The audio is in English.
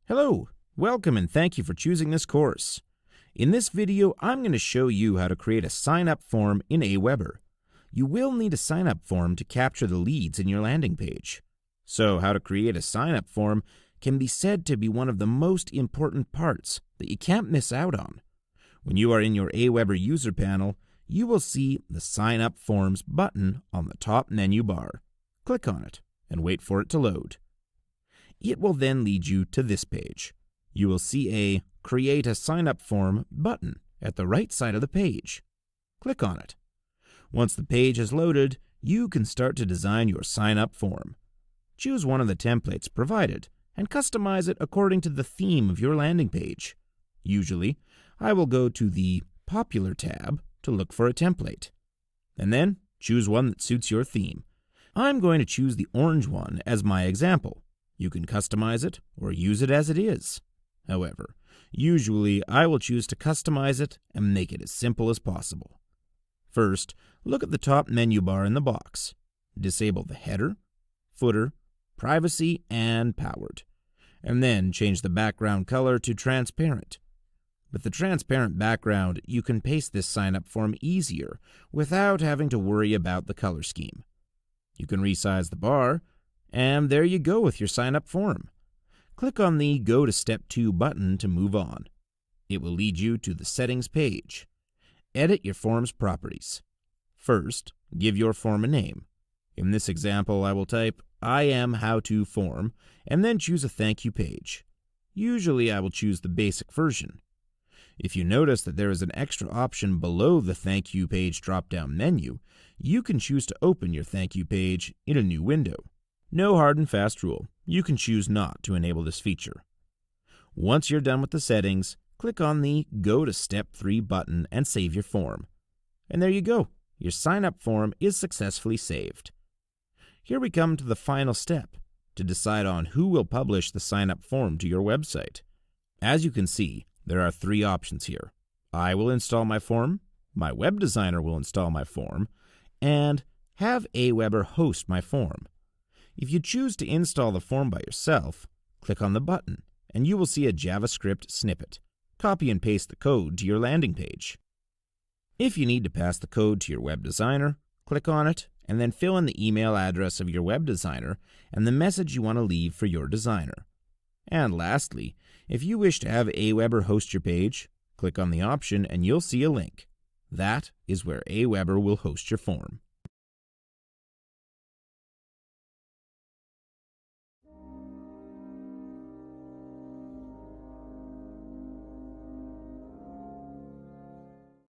Hello, welcome and thank you for choosing this course. In this video, I'm going to show you how to create a sign-up form in Aweber. You will need a sign-up form to capture the leads in your landing page. So how to create a sign-up form can be said to be one of the most important parts that you can't miss out on. When you are in your Aweber user panel, you will see the Sign Up Forms button on the top menu bar. Click on it and wait for it to load. It will then lead you to this page. You will see a Create a Sign-up Form button at the right side of the page. Click on it. Once the page is loaded, you can start to design your sign-up form. Choose one of the templates provided and customize it according to the theme of your landing page. Usually, I will go to the Popular tab to look for a template. And then choose one that suits your theme. I'm going to choose the orange one as my example. You can customize it or use it as it is. However, usually I will choose to customize it and make it as simple as possible. First, look at the top menu bar in the box. Disable the header, footer, privacy, and powered. And then change the background color to transparent. With the transparent background, you can paste this sign-up form easier without having to worry about the color scheme. You can resize the bar, and there you go with your sign-up form. Click on the Go to Step 2 button to move on. It will lead you to the Settings page. Edit your form's properties. First, give your form a name. In this example, I will type I am how to form, and then choose a thank you page. Usually, I will choose the basic version. If you notice that there is an extra option below the thank you page drop-down menu, you can choose to open your thank you page in a new window. No hard and fast rule. You can choose not to enable this feature. Once you're done with the settings, click on the Go to Step 3 button and save your form. And there you go. Your sign-up form is successfully saved. Here we come to the final step, to decide on who will publish the sign-up form to your website. As you can see, there are three options here. I will install my form, my web designer will install my form, and have Aweber host my form. If you choose to install the form by yourself, click on the button, and you will see a JavaScript snippet. Copy and paste the code to your landing page. If you need to pass the code to your web designer, click on it, and then fill in the email address of your web designer and the message you want to leave for your designer. And lastly, if you wish to have Aweber host your page, click on the option and you'll see a link. That is where Aweber will host your form.